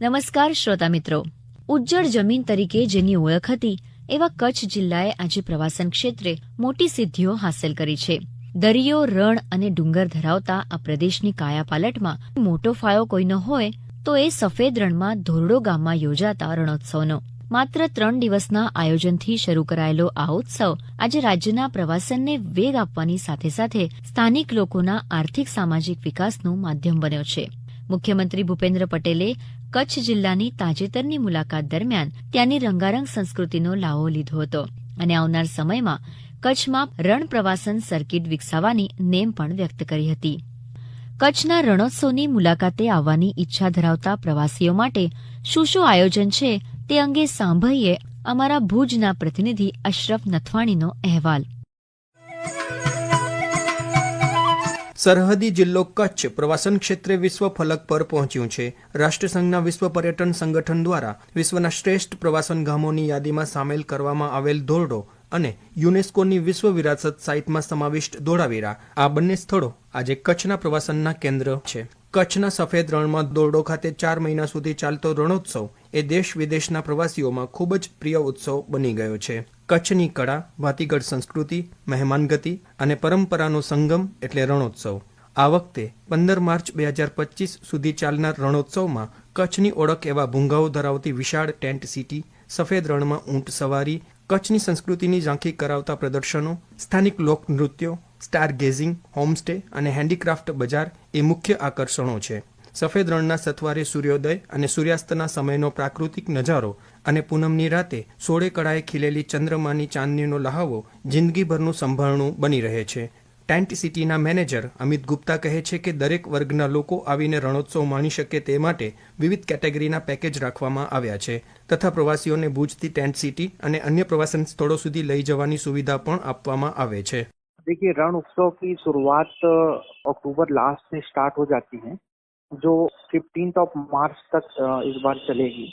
નમસ્કાર શ્રોતા મિત્રો. ઉજ્જડ જમીન તરીકે જેની ઓળખ હતી એવા કચ્છ જિલ્લાએ આજે પ્રવાસન ક્ષેત્રે મોટી સિદ્ધિઓ હાંસલ કરી છે. દરિયો, રણ અને ડુંગર ધરાવતા આ પ્રદેશની કાયાપાલટમાં મોટો ફાળો કોઈનો હોય તો એ સફેદ રણમાં ધોરડો ગામમાં યોજાતા રણોત્સવનો. માત્ર 3 દિવસના આયોજનથી શરૂ કરાયેલો આ ઉત્સવ આજે રાજ્યના પ્રવાસનને વેગ આપવાની સાથે સાથે સ્થાનિક લોકોના આર્થિક સામાજિક વિકાસનું માધ્યમ બન્યો છે. મુખ્યમંત્રી ભૂપેન્દ્ર પટેલે કચ્છ જિલ્લાની તાજેતરની મુલાકાત દરમિયાન ત્યાંની રંગારંગ સંસ્કૃતિનો લાવો લીધો હતો અને આવનાર સમયમાં કચ્છમાં રણ પ્રવાસન સર્કિટ વિકસાવવાની નેમ પણ વ્યક્ત કરી હતી. કચ્છના રણોત્સવની મુલાકાતે આવવાની ઈચ્છા ધરાવતા પ્રવાસીઓ માટે શું શું આયોજન છે તે અંગે સાંભળીએ અમારા ભુજના પ્રતિનિધિ અશરફ નથવાણીનો અહેવાલ. સરહદી જિલ્લો કચ્છ પ્રવાસન ક્ષેત્રે વિશ્વ ફલક પર પહોંચ્યું છે. રાષ્ટ્રસંઘના વિશ્વ પર્યટન સંગઠન દ્વારા વિશ્વના શ્રેષ્ઠ પ્રવાસન ગામોની યાદીમાં સામેલ કરવામાં આવેલ ધોરડો અને યુનેસ્કોની વિશ્વ વિરાસત સાઇટમાં સમાવિષ્ટ ધોળાવીરા, આ બંને સ્થળો આજે કચ્છના પ્રવાસનના કેન્દ્ર છે. કચ્છના સફેદ રણમાં ધોરડો ખાતે 4 મહિના સુધી ચાલતો રણોત્સવ એ દેશ વિદેશના પ્રવાસીઓમાં ખૂબ જ પ્રિય ઉત્સવ બની ગયો છે. કચ્છની કળા, ભાતીગળ સંસ્કૃતિ, મહેમાનગતિ અને પરંપરાનો સંગમ એટલે રણોત્સવ. આ વખતે 15 માર્ચ 2025 સુધી ચાલનાર રણોત્સવમાં કચ્છની ઓળખ એવા ભૂંગાઓ ધરાવતી વિશાળ ટેન્ટ સિટી, સફેદ રણમાં ઊંટ સવારી, કચ્છની સંસ્કૃતિની ઝાંખી કરાવતા પ્રદર્શનો, સ્થાનિક લોકનૃત્યો, સ્ટાર ગેઝિંગ, હોમસ્ટે અને હેન્ડીક્રાફ્ટ બજાર એ મુખ્ય આકર્ષણો છે. સફેદ રણના સથવારે સૂર્યોદય અને સૂર્યાસ્તના સમયનો પ્રાકૃતિક નજારો અને પૂનમની રાતે 16 કળાએ ખીલેલી ચંદ્રમાની ચાંદનીનો લહાવો જિંદગીભરનું સંભાળણું બની રહે છે. ટેન્ટ સિટીના મેનેજર અમિત ગુપ્તા કહે છે કે દરેક વર્ગના લોકો આવીને રણોત્સવ માણી શકે તે માટે વિવિધ કેટેગરીના પેકેજ રાખવામાં આવ્યા છે તથા પ્રવાસીઓને ભુજથી ટેન્ટ સિટી અને અન્ય પ્રવાસન સ્થળો સુધી લઈ જવાની સુવિધા પણ આપવામાં આવે છે. देखिए, रण उत्सव की शुरुआत अक्टूबर लास्ट से स्टार्ट हो जाती है, जो 15th ऑफ मार्च तक इस बार चलेगी.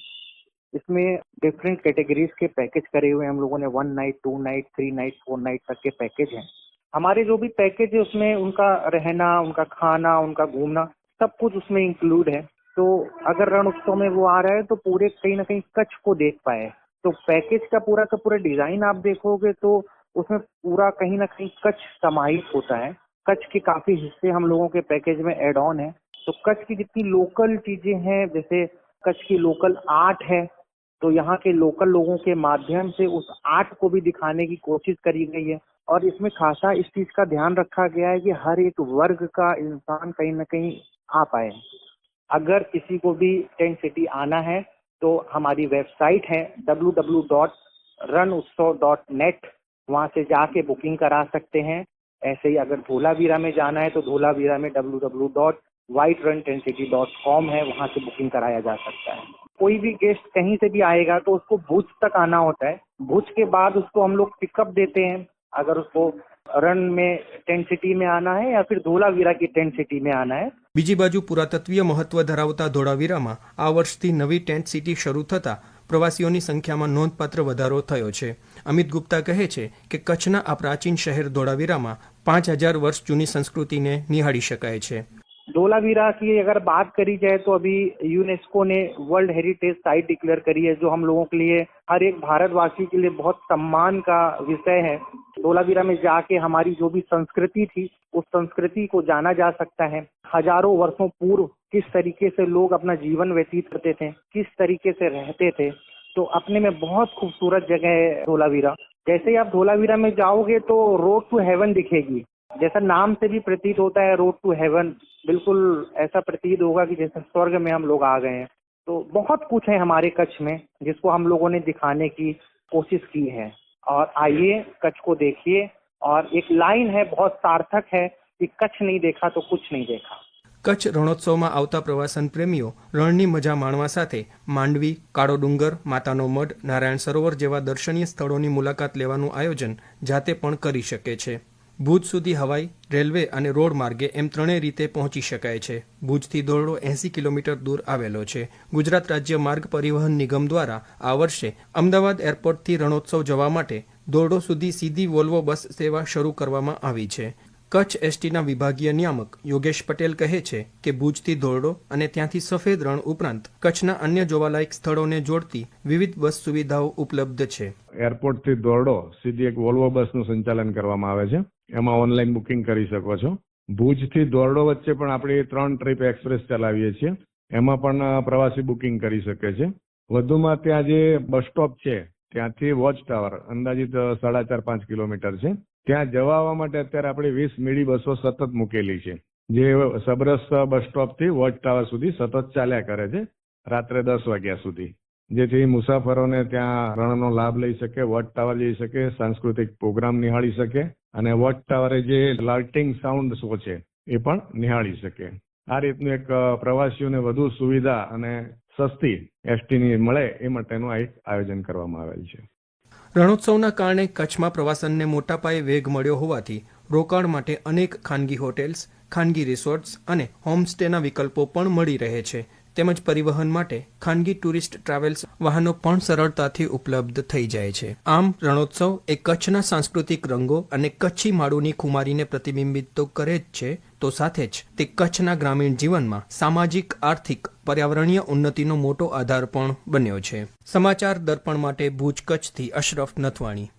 इसमें डिफरेंट कैटेगरीज के पैकेज करे हुए हैं हम लोगों ने. 1 नाइट, 2 नाइट, 3 नाइट, 4 नाइट तक के पैकेज हैं. हमारे जो भी पैकेज है उसमें उनका रहना, उनका खाना, उनका घूमना सब कुछ उसमें इंक्लूड है. तो अगर रण उत्सव में वो आ रहा है तो पूरे कहीं ना कहीं कच्छ को देख पाए. तो पैकेज का पूरा डिजाइन आप देखोगे तो उसमें पूरा कहीं ना कहीं कच्छ समाहित होता है. कच्छ के काफी हिस्से हम लोगों के पैकेज में एड ऑन है. तो कच्छ की जितनी लोकल चीजें हैं, जैसे कच्छ की लोकल आर्ट है, तो यहाँ के लोकल लोगों के माध्यम से उस आर्ट को भी दिखाने की कोशिश करी गई है. और इसमें खासा इस चीज का ध्यान रखा गया है कि हर एक वर्ग का इंसान कहीं ना कहीं आ पाए. अगर किसी को भी टेंट सिटी आना है तो हमारी वेबसाइट है www.ranutsav.net, वहाँ से जाके बुकिंग करा सकते हैं. ऐसे ही अगर धोलावीरा में जाना है तो धोलावीरा में www.whiteruntentscity.com है, वहाँ से बुकिंग कराया जा सकता है. कोई भी गेस्ट कहीं से भी आएगा तो उसको भुज तक आना होता है. भुज के बाद उसको हम लोग पिकअप देते हैं अगर उसको रण में टेंट सिटी में आना है या फिर धोलावीरा की टेंट सिटी में आना है. બીજી બાજુ પુરાતત્વીય મહત્વ ધરાવતા ધોળાવીરામાં આ વર્ષથી નવી ટેન્ટ સિટી શરૂ થતા પ્રવાસીઓની સંખ્યામાં નોંધપાત્ર વધારો થયો છે. અમિત ગુપ્તા કહે છે કે કચ્છના આ પ્રાચીન શહેર ધોળાવીરામાં 5000 વર્ષ જૂની સંસ્કૃતિને નિહાળી શકાય છે. धोलावीरा की अगर बात करी जाए तो अभी यूनेस्को ने वर्ल्ड हेरिटेज साइट डिक्लेयर करी है, जो हम लोगों के लिए, हर एक भारतवासी के लिए बहुत सम्मान का विषय है. धोलावीरा में जाके हमारी जो भी संस्कृति थी उस संस्कृति को जाना जा सकता है. हजारों वर्षों पूर्व किस तरीके से लोग अपना जीवन व्यतीत करते थे, किस तरीके से रहते थे, तो अपने में बहुत खूबसूरत जगह है धोलावीरा. जैसे ही आप धोलावीरा में जाओगे तो रोड टू हेवन दिखेगी. जैसा नाम से भी प्रतीत होता है रोड टू हेवन, बिल्कुल ऐसा प्रतीत होगा कि जैसे स्वर्ग में हम लोग आ गए हैं. तो बहुत कुछ है हमारे कच्छ में जिसको हम लोगों ने दिखाने की कोशिश की है. और आइए कच्छ को देखिए. और एक लाइन है बहुत सार्थक है कि कच्छ नहीं देखा तो कुछ नहीं देखा. કચ્છ રણોત્સવમાં આવતા પ્રવાસન પ્રેમીઓ રણની મજા માણવા સાથે માંડવી, કાળો ડુંગર, માતાનો મઢ, નારાયણ સરોવર જેવા દર્શનીય સ્થળોની મુલાકાત લેવાનું આયોજન જાતે પણ કરી શકે છે. ભુજ સુધી હવાઈ, રેલવે અને રોડ માર્ગે એમ 3 રીતે પહોંચી શકાય છે. ભુજથી ધોરડો 80 કિલોમીટર દૂર આવેલો છે. ગુજરાત રાજ્ય માર્ગ પરિવહન નિગમ દ્વારા આ વર્ષે અમદાવાદ એરપોર્ટથી રણોત્સવ જવા માટે ધોરડો સુધી સીધી વોલ્વો બસ સેવા શરૂ કરવામાં આવી છે. કચ્છ એસટીના વિભાગીય નિયામક યોગેશ પટેલ કહે છે કે ભુજથી ધોરડો અને ત્યાંથી સફેદ રણ ઉપરાંત કચ્છના અન્ય જોવાલાયક સ્થળોને જોડતી વિવિધ બસ સુવિધાઓ ઉપલબ્ધ છે. એરપોર્ટથી ધોરડો સીધી એક વોલ્વો બસનું સંચાલન કરવામાં આવે છે. એમાં ઓનલાઈન બુકિંગ કરી શકો છો. ભુજથી ધોરડો વચ્ચે પણ આપણે 3 ટ્રીપ એક્સપ્રેસ ચલાવીએ છીએ. એમાં પણ પ્રવાસી બુકિંગ કરી શકે છે. વધુમાં ત્યાં જે બસ સ્ટોપ છે ત્યાંથી વોચ ટાવર અંદાજિત 4.5-5 કિલોમીટર છે. ત્યાં જવા આવવા માટે અત્યારે આપણે 20 મીડી બસો સતત મૂકેલી છે, જે સબરસ બસ સ્ટોપથી વોચ ટાવર સુધી સતત ચાલ્યા કરે છે રાત્રે 10 વાગ્યા સુધી, જેથી મુસાફરોને ત્યાં રણનો લાભ લઈ શકે, વોચ ટાવર જઈ શકે, સાંસ્કૃતિક પ્રોગ્રામ નિહાળી શકે અને વોચ ટાવરે જે લાઇટિંગ સાઉન્ડ શો છે એ પણ નિહાળી શકે. આ રીતનું એક પ્રવાસીઓને વધુ સુવિધા અને સસ્તી એસટીની મળે એ માટેનું આ એક આયોજન કરવામાં આવેલ છે. રણોત્સવના કારણે કચ્છમાં પ્રવાસનને મોટા પાયે વેગ મળ્યો હોવાથી રોકાણ માટે અનેક ખાનગી હોટેલ્સ, ખાનગી રિસોર્ટ્સ અને હોમસ્ટેના વિકલ્પો પણ મળી રહે છે. તેમજ પરિવહન માટે ખાનગી ટુરિસ્ટ ટ્રાવેલ્સ વાહનો પણ સરળતાથી ઉપલબ્ધ થઈ જાય છે. આમ રણોત્સવ એ કચ્છના સાંસ્કૃતિક રંગો અને કચ્છી માળુની ખુમારીને પ્રતિબિંબિત તો કરે જ છે, તો સાથે જ તે કચ્છના ગ્રામીણ જીવનમાં સામાજિક, આર્થિક, પર્યાવરણીય ઉન્નતિનો મોટો આધાર પણ બન્યો છે. સમાચાર દર્પણ માટે ભુજ કચ્છથી અશરફ નથવાણી.